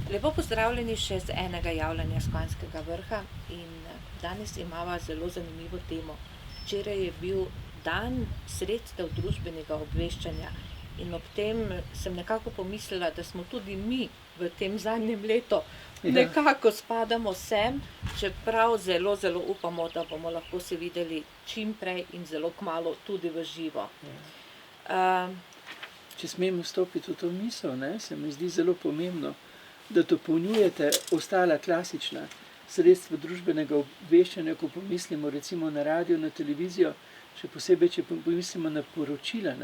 Lepo pozdravljeni še z enega javljanja s Kranjskega vrha in danes imava zelo zanimivo temo. Včeraj je bil dan sredstev družbenega obveščanja in ob tem sem nekako pomislila, da smo tudi mi v tem zadnjem letu nekako spadamo sem, čeprav zelo, zelo upamo, da bomo lahko se videli čim prej in zelo kmalu tudi v živo. Če smem vstopiti v to misel, se mi zdi zelo pomembno, da dopolnjujete ostala klasična sredstva družbenega obveščanja, ko pomislimo recimo na radio, na televizijo, še posebej, če pomislimo na poročila,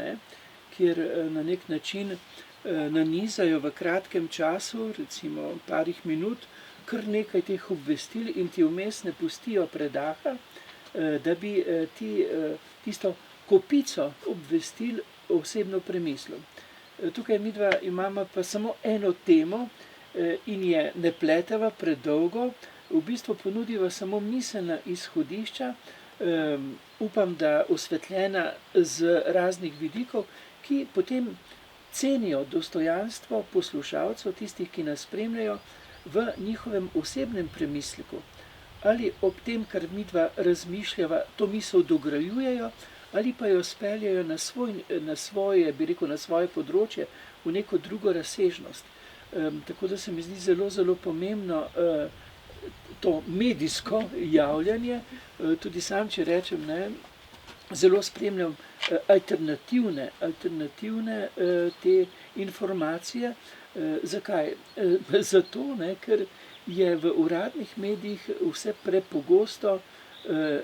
kjer na nek način nanizajo v kratkem času, recimo parih minut, kar nekaj teh obvestil in ti vmes ne pustijo predaha, da bi tisto kopico obvestil osebno premislil. Tukaj midva imamo pa samo eno temo in je ne pleteva predolgo, v bistvu ponudiva samo miselna izhodišča, upam, da osvetljena z raznih vidikov, ki potem cenijo dostojanstvo poslušalcev, tistih, ki nas spremljajo, v njihovem osebnem premisleku. Ali ob tem, kar midva razmišljava, to misel dograjujejo, ali pa jo speljajo na svoje področje, v neko drugo razsežnost. Tako da se mi zdi zelo, zelo pomembno to medijsko javljanje. Tudi sam, če rečem, zelo spremljam alternativne te informacije. Zakaj? Zato, ker je v uradnih medijih vse prepogosto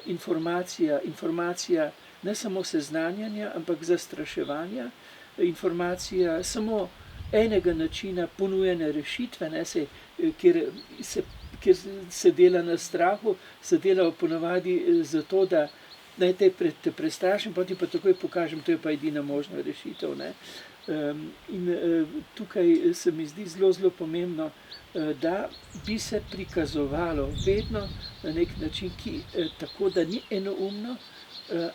informacija ne samo seznanjanja, ampak zastraševanja, informacija samo enega načina ponujene rešitve, kjer se dela na strahu, se dela ponavadi zato, da naj te prestrašim, potem pa takoj pokažem, to je pa edina možna rešitev. In tukaj se mi zdi zelo, zelo pomembno, da bi se prikazovalo vedno na nek način, tako da ni enoumno,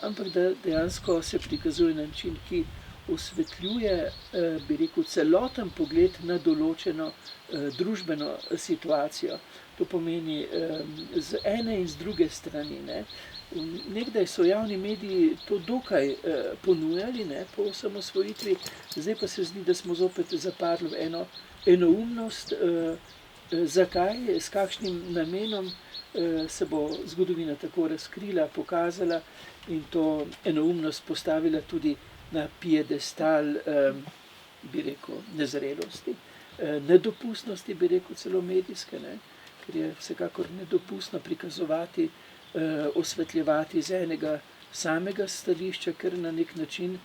ampak da dejansko se prikazuje na način, ki osvetljuje, celoten pogled na določeno družbeno situacijo. To pomeni z ene in z druge strani. Nekdaj so javni mediji to dokaj ponujali, po osamosvojitvi, zdaj pa se zdi, da smo zopet zapadli v eno enoumnost. Zakaj, s kakšnim namenom se bo zgodovina tako razkrila, pokazala in to enoumnost postavila tudi na piedestal, nezrelosti, nedopustnosti, celo medijske, ker je vsekakor nedopustno prikazovati, osvetljevati z enega samega stališča, ker na nek način,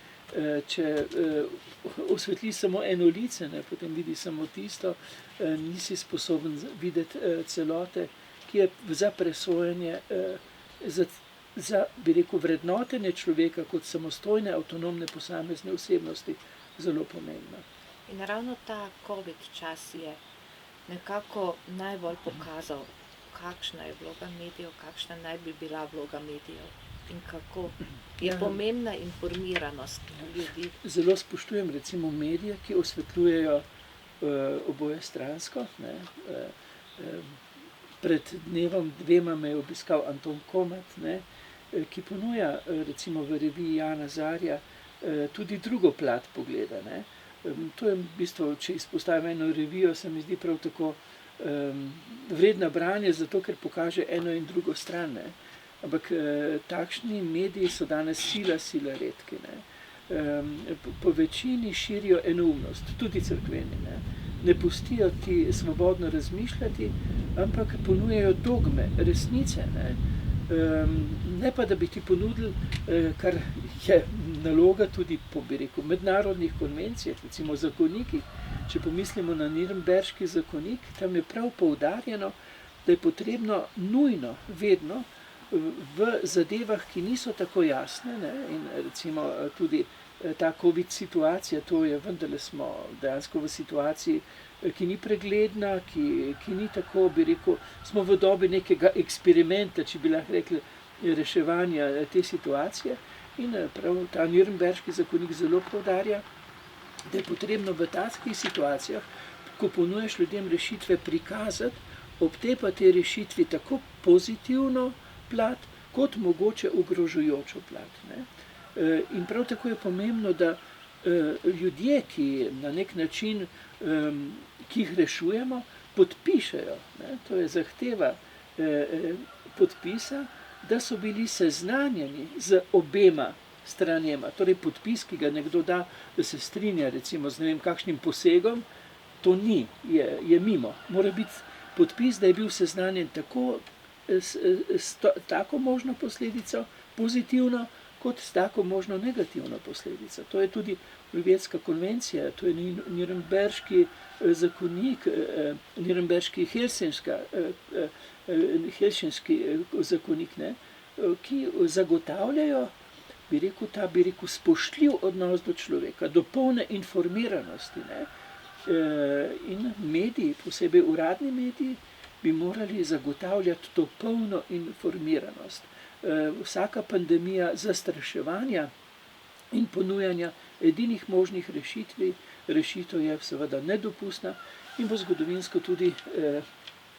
če osvetli samo eno lice, potem vidi samo tisto, nisi sposoben videti celote, ki je za presojanje, za vrednotenje človeka kot samostojne, avtonomne posamezne osebnosti zelo pomembna. In ravno ta covid čas je nekako najbolj pokazal, kakšna je vloga medijev, kakšna naj bi bila vloga medijev in kako je pomembna informiranost ljudi. Zelo spoštujem recimo medije, ki osvetljujejo obojestransko. Pred dnevom dvema me je obiskal Anton Komat, ki ponuja recimo v reviji Jana Zarja tudi drugo plat pogleda. To je v bistvu, če izpostavim eno revijo, se mi zdi prav tako vredna branja, zato ker pokaže eno in drugo stran. Ampak takšni mediji so danes sila redki. Po večini širijo enoumnost, tudi cerkveni. Ne pustijo ti svobodno razmišljati, ampak ponujajo dogme, resnice. Ne pa, da bi ti ponudili, kar je naloga tudi po mednarodnih konvencijah, recimo zakonikih. Če pomislimo na Nürnberški zakonik, tam je prav poudarjeno, da je potrebno nujno, vedno, v zadevah, ki niso tako jasne, in recimo tudi ta covid situacija, to je vendarle smo dejansko v situaciji, ki ni pregledna, ki ni tako, smo v dobi nekega eksperimenta, če bi lahko rekli, reševanja te situacije. In prav ta Nürnberški zakonik zelo poudarja, da je potrebno v takih situacijah, ko ponujaš ljudem rešitve, prikazati, ob tej pa te rešitvi tako pozitivno plat, kot mogoče ogrožujočo plat, ne. In prav tako je pomembno, da ljudje, ki na nek način, ki jih rešujemo, podpišejo, ne, to je zahteva podpisa, da so bili seznanjeni z obema stranema. Torej podpis, ki ga nekdo da, da se strinja recimo z ne vem kakšnim posegom, to ni, je mimo. Mora biti podpis, da je bil seznanjen tako s tako možno posledico, pozitivno, kot s tako možno negativno posledico. To je tudi Oljubetska konvencija, to je Nürnberški zakonik, Nürnberški helsinški zakonik, ne, ki zagotavljajo, bi rekel, spoštljiv odnos do človeka, do polne informiranosti, ne. In mediji, posebej uradni mediji, bi morali zagotavljati to polno informiranost. Vsaka pandemija zastraševanja in ponujanja edinih možnih rešitev je seveda nedopustna in bo zgodovinsko tudi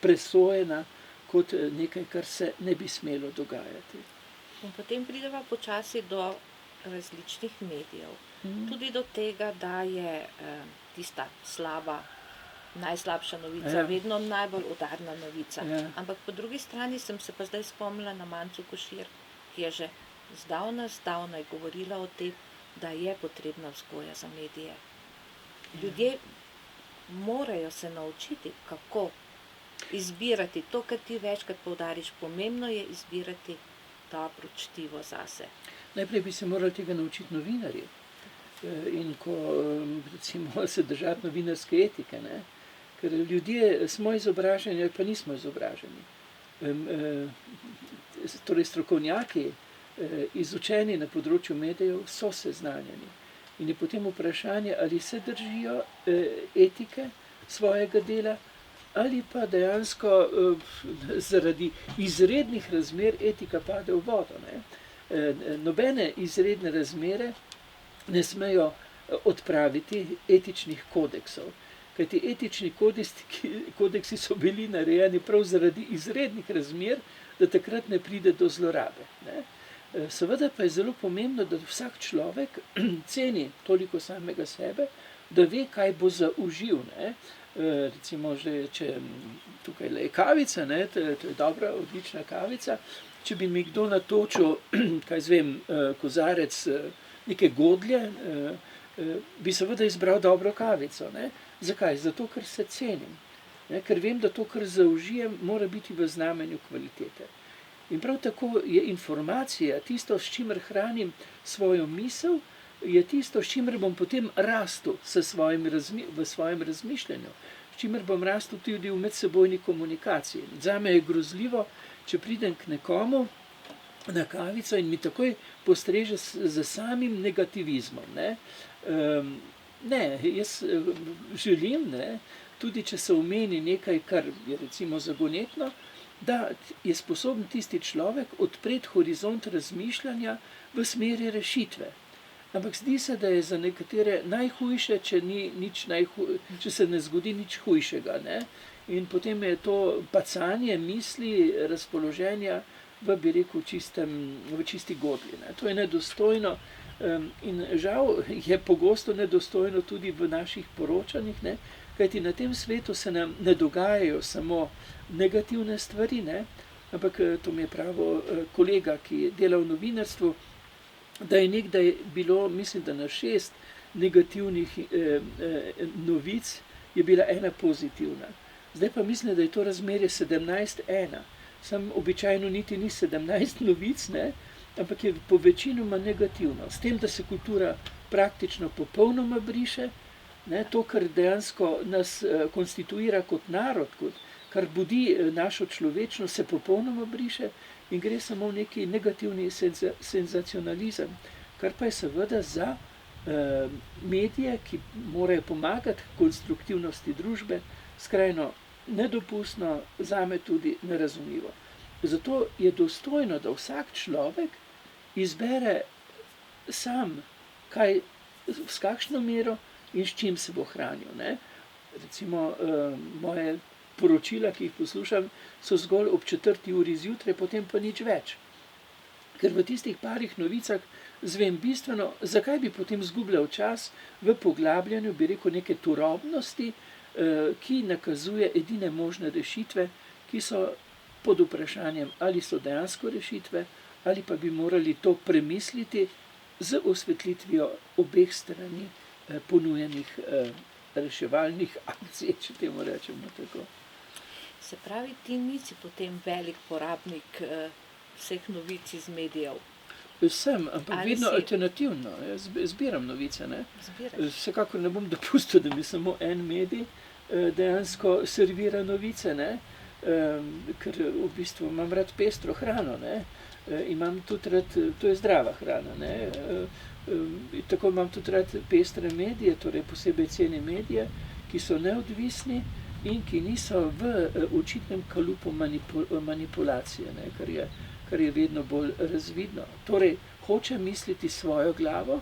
presojena kot nekaj, kar se ne bi smelo dogajati. In potem prideva počasi do različnih medijev. Tudi do tega, da je tista slaba, najslabša novica vedno najbolj udarna novica. Ampak po drugi strani sem se pa zdaj spomnila na Manco Košir, ki je že zdavnaj govorila o tem, da je potrebna vzgoja za medije. Ljudje morajo se naučiti, kako izbirati to, kar ti večkrat poudariš. Pomembno je izbirati dobro čtivo zase. Najprej bi se morali tega naučiti novinarji. In ko recimo se držati novinarske etike, ne? Ker ljudje smo izobraženi ali pa nismo izobraženi. Torej strokovnjaki, izučeni na področju medijev, so seznanjeni. In je potem vprašanje, ali se držijo etike svojega dela, ali pa dejansko zaradi izrednih razmer etika pade v vodo, ne. Nobene izredne razmere ne smejo odpraviti etičnih kodeksov. Kajti etični kodeksi so bili narejeni prav zaradi izrednih razmer, da takrat ne pride do zlorabe, ne. Seveda pa je zelo pomembno, da vsak človek ceni toliko samega sebe, da ve, kaj bo zaužil, ne. Recimo že, če tukaj je kavica, ne, to je dobra, odlična kavica, če bi mi kdo natočil, kaj zvem, kozarec neke godlje, bi seveda izbral dobro kavico, ne. Zakaj? Zato, ker se cenim. Ne? Ker vem, da to, kar zaužijem, mora biti v znamenju kvalitete. In prav tako je informacija, tisto, s čimer hranim svojo misel, je tisto, s čimer bom potem rastel v svojem razmišljanju, s čimer bom rastel tudi v medsebojni komunikaciji. Zame je grozljivo, če pridem k nekomu na kavico in mi takoj postreže z samim negativizmom, ne. Ne, jaz želim, ne, tudi če se omeni nekaj, kar je recimo zagonetno, da je sposoben tisti človek odpreti horizont razmišljanja v smeri rešitve. Ampak zdi se, da je za nekatere najhujše, če se ne zgodi nič hujšega, ne. In potem je to pacanje misli, razpoloženja bi rekel, v čisti godlji, ne. To je nedostojno. In žal je pogosto nedostojno tudi v naših poročanjih, ne, kajti na tem svetu se nam ne dogajajo samo negativne stvari, ne, ampak to mi je pravil kolega, ki dela v novinarstvu, da je nekdaj bilo, mislim, da na 6 negativnih novic je bila ena pozitivna. Zdaj pa mislim, da je to razmerje 17:1. Sam običajno niti ni 17 novic, ne, ampak je po večinoma negativno. S tem, da se kultura praktično popolnoma briše, ne, to, kar dejansko nas konstituira kot narod, kar budi našo človečnost, se popolnoma briše in gre samo v neki negativni senzacionalizem, kar pa je seveda za medije, ki morajo pomagati konstruktivnosti družbe, skrajno nedopustno, zame tudi nerazumljivo. Zato je dostojno, da vsak človek izbere sam, s kakšno mero in s čim se bo hranil, ne. recimo moje poročila, ki jih poslušam, so zgolj ob 4. uri zjutraj, potem pa nič več. Ker v tistih parih novicah zvem bistveno, zakaj bi potem zgubljal čas v poglabljanju, bi rekel, neke turobnosti, ki nakazuje edine možne rešitve, ki so pod vprašanjem, ali so dejansko rešitve, ali pa bi morali to premisliti z osvetlitvijo obeh strani ponujenih reševalnih akcij, če temu rečemo tako. Se pravi, ti nisi potem velik porabnik vseh novic iz medijev. Sem, ampak Ali vedno si- alternativno. Jaz zbiram novice, ne. Zbiraš. Vsekakor ne bom dopustil, da mi samo en medij dejansko servira novice, ne. Ker v bistvu imam rad pestro hrano, ne. Imam tudi rad, to je zdrava hrana, ne. Tako imam tudi rad pestre medije, torej posebej cenim medije, ki so neodvisni in ki niso v očitnem kalupu manipulacije, ne, kar je vedno bolj razvidno. Torej, hočem misliti svojo glavo,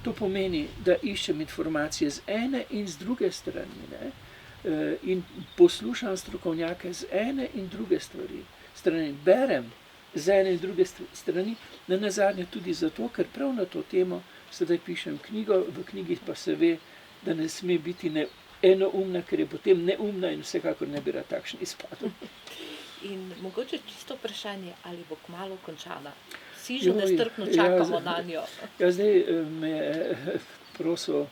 to pomeni, da iščem informacije z ene in z druge strani, ne, in poslušam strokovnjake z ene in druge strani, berem z ene in druge strani, nenazadnje tudi zato, ker prav na to temo sedaj pišem knjigo, v knjigi pa se ve, da ne sme biti enoumna, ker je potem neumna in vsekakor ne bi rad takšen izpadel. In mogoče čisto vprašanje, ali bo kmalu končana. Vsi že Joj, nestrpno ja, čakamo na njo. Ja, zdaj me je prosil,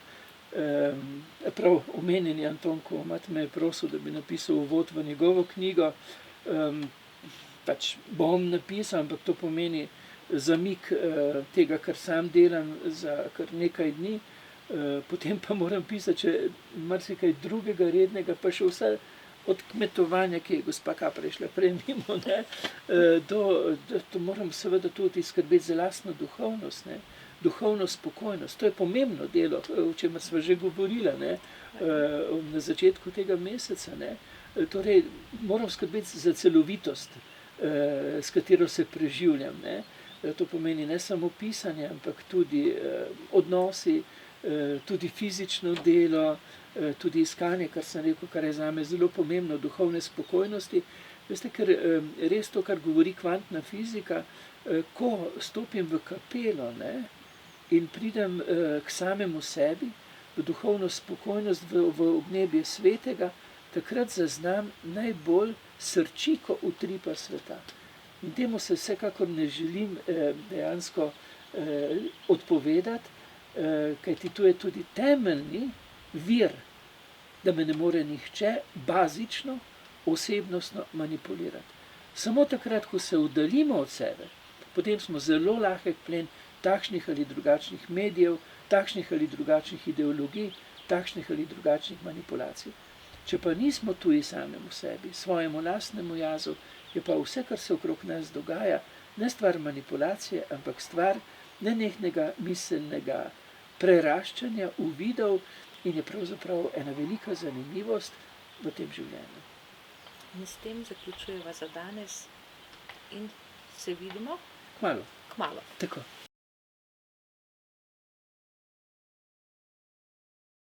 prav omenjeni Anton Komat me je prosil, da bi napisal uvod v njegovo knjigo. Pač bom napisal, ampak to pomeni zamik tega, kar sam delam za kar nekaj dni. Potem pa moram pisati še marsikaj drugega rednega, pa še vse od kmetovanja, ki je gospa Kapra šla prej mimo, ne, to moram seveda tudi skrbeti za lastno duhovnost, ne, duhovno spokojnost. To je pomembno delo, o čemer sva že govorila, ne, na začetku tega meseca, ne. Torej, moram skrbeti za celovitost, s katero se preživljam, ne. To pomeni ne samo pisanje, ampak tudi odnosi, tudi fizično delo, tudi iskanje, kar sem rekel, kar je zame zelo pomembno, duhovne spokojnosti. Veste, ker res to, kar govori kvantna fizika, ko stopim v kapelo, ne, in pridem k samemu sebi, v duhovno spokojnost, v obnebje svetega, takrat zaznam najbolj srčiko utripa sveta. In temu se vsekakor ne želim dejansko odpovedati, kajti to je tudi temeljni vir, da me ne more nihče bazično, osebnostno manipulirati. Samo takrat, ko se oddaljimo od sebe, potem smo zelo lahek plen takšnih ali drugačnih medijev, takšnih ali drugačnih ideologij, takšnih ali drugačnih manipulacij. Če pa nismo tuji samemu sebi, svojemu lastnemu jazu, je pa vse, kar se okrog nas dogaja, ne stvar manipulacije, ampak stvar nenehnega miselnega preraščanja uvidov in je pravzaprav ena velika zanimivost v tem življenju. In s tem zaključujeva za danes in se vidimo Kmalu. kmalu. Tako.